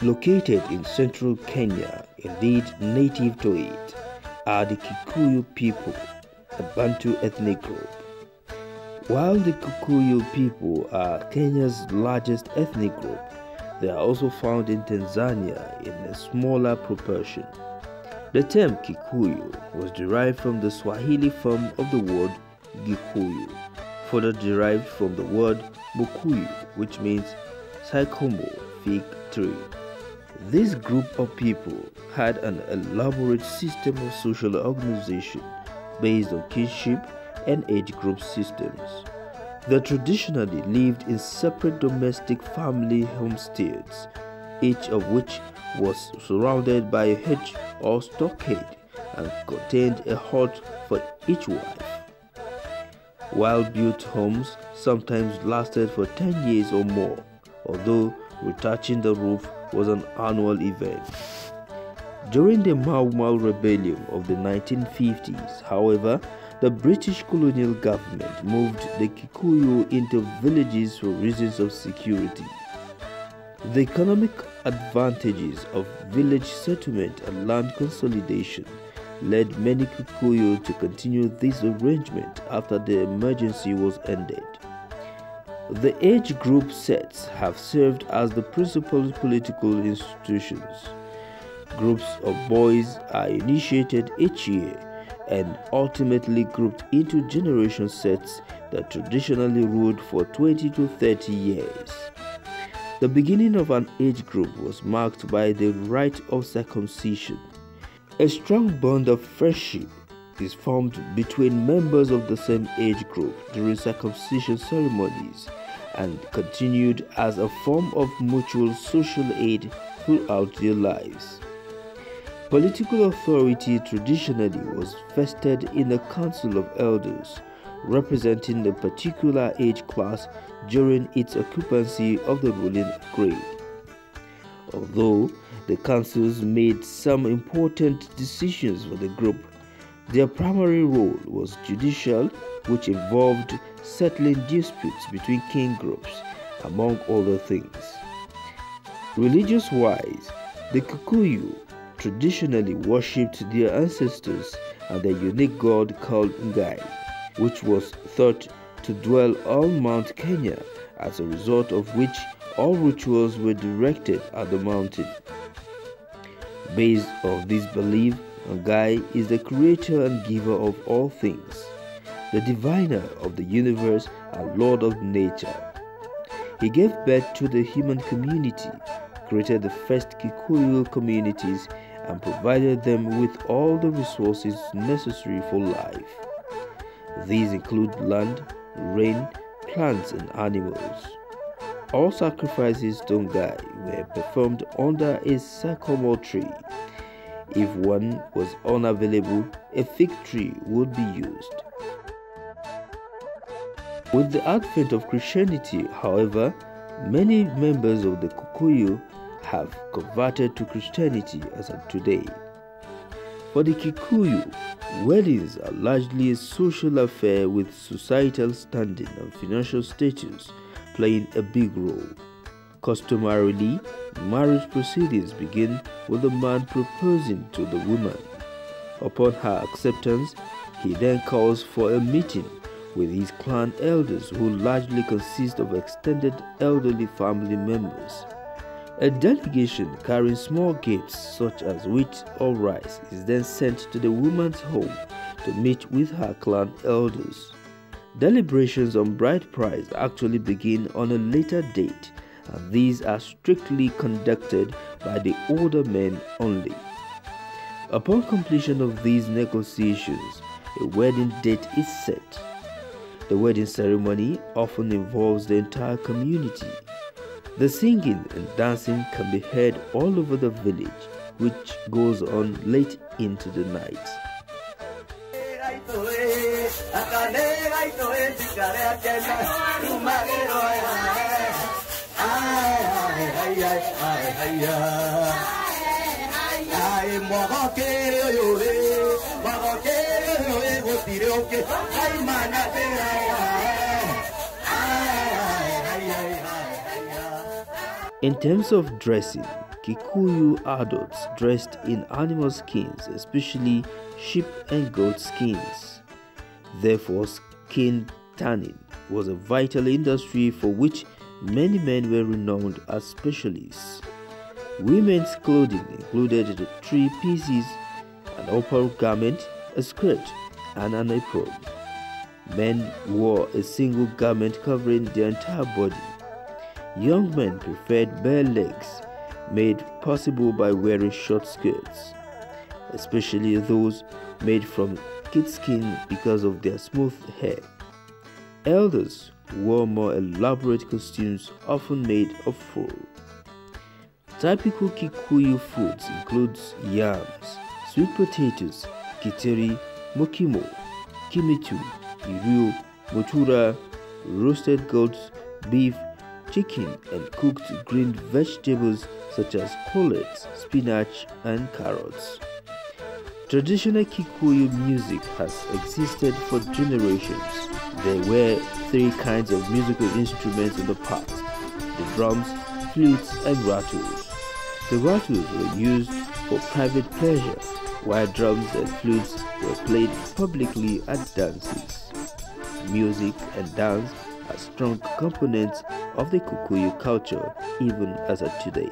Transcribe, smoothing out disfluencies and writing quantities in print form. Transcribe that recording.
Located in central Kenya, indeed native to it, are the Kikuyu people, a Bantu ethnic group. While the Kikuyu people are Kenya's largest ethnic group, they are also found in Tanzania in a smaller proportion. The term Kikuyu was derived from the Swahili form of the word Gikuyu, further derived from the word Mukuyu, which means sycamore fig tree. This group of people had an elaborate system of social organization based on kinship and age group systems. They traditionally lived in separate domestic family homesteads, each of which was surrounded by a hedge or stockade and contained a hut for each wife. Well-built homes sometimes lasted for 10 years or more, although retouching the roof was an annual event. During the Mau Mau Rebellion of the 1950s, however, the British colonial government moved the Kikuyu into villages for reasons of security. The economic advantages of village settlement and land consolidation led many Kikuyu to continue this arrangement after the emergency was ended. The age group sets have served as the principal political institutions. Groups of boys are initiated each year and ultimately grouped into generation sets that traditionally ruled for 20 to 30 years. The beginning of an age group was marked by the rite of circumcision. A strong bond of friendship is formed between members of the same age group during circumcision ceremonies and continued as a form of mutual social aid throughout their lives. Political authority traditionally was vested in a council of elders representing a particular age class during its occupancy of the ruling grade. Although the councils made some important decisions for the group, their primary role was judicial, which involved settling disputes between kin groups, among other things. Religious-wise, the Kikuyu traditionally worshipped their ancestors and their unique god called Ngai, which was thought to dwell on Mount Kenya, as a result of which all rituals were directed at the mountain. Based on this belief, Ngai is the creator and giver of all things, the diviner of the universe and lord of nature. He gave birth to the human community, created the first Kikuyu communities, and provided them with all the resources necessary for life. These include land, rain, plants, and animals. All sacrifices to Ngai were performed under a sycamore tree. If one was unavailable, a fig tree would be used. With the advent of Christianity, however, many members of the Kikuyu have converted to Christianity as of today. For the Kikuyu, weddings are largely a social affair with societal standing and financial status playing a big role. Customarily, marriage proceedings begin with the man proposing to the woman. Upon her acceptance, he then calls for a meeting with his clan elders, who largely consist of extended elderly family members. A delegation carrying small gifts such as wheat or rice is then sent to the woman's home to meet with her clan elders. Deliberations on bride price actually begin on a later date, and these are strictly conducted by the older men only. Upon completion of these negotiations, a wedding date is set. The wedding ceremony often involves the entire community. The singing and dancing can be heard all over the village, which goes on late into the night. In terms of dressing, Kikuyu adults dressed in animal skins, especially sheep and goat skins. Therefore, skin tanning was a vital industry for which many men were renowned as specialists. Women's clothing included the three pieces: an upper garment, a skirt, and an apron. Men wore a single garment covering their entire body. Young men preferred bare legs, made possible by wearing short skirts, especially those made from kid skin because of their smooth hair. Elders wore more elaborate costumes, often made of fur. Typical Kikuyu foods include yams, sweet potatoes, kiteri, mokimo, kimitu, iru, motura, roasted goats, beef, chicken, and cooked green vegetables such as collards, spinach, and carrots. Traditional Kikuyu music has existed for generations. There were three kinds of musical instruments in the past: the drums, flutes, and rattles. The rattles were used for private pleasure, while drums and flutes were played publicly at dances. Music and dance are strong components of the Kikuyu culture even as of today.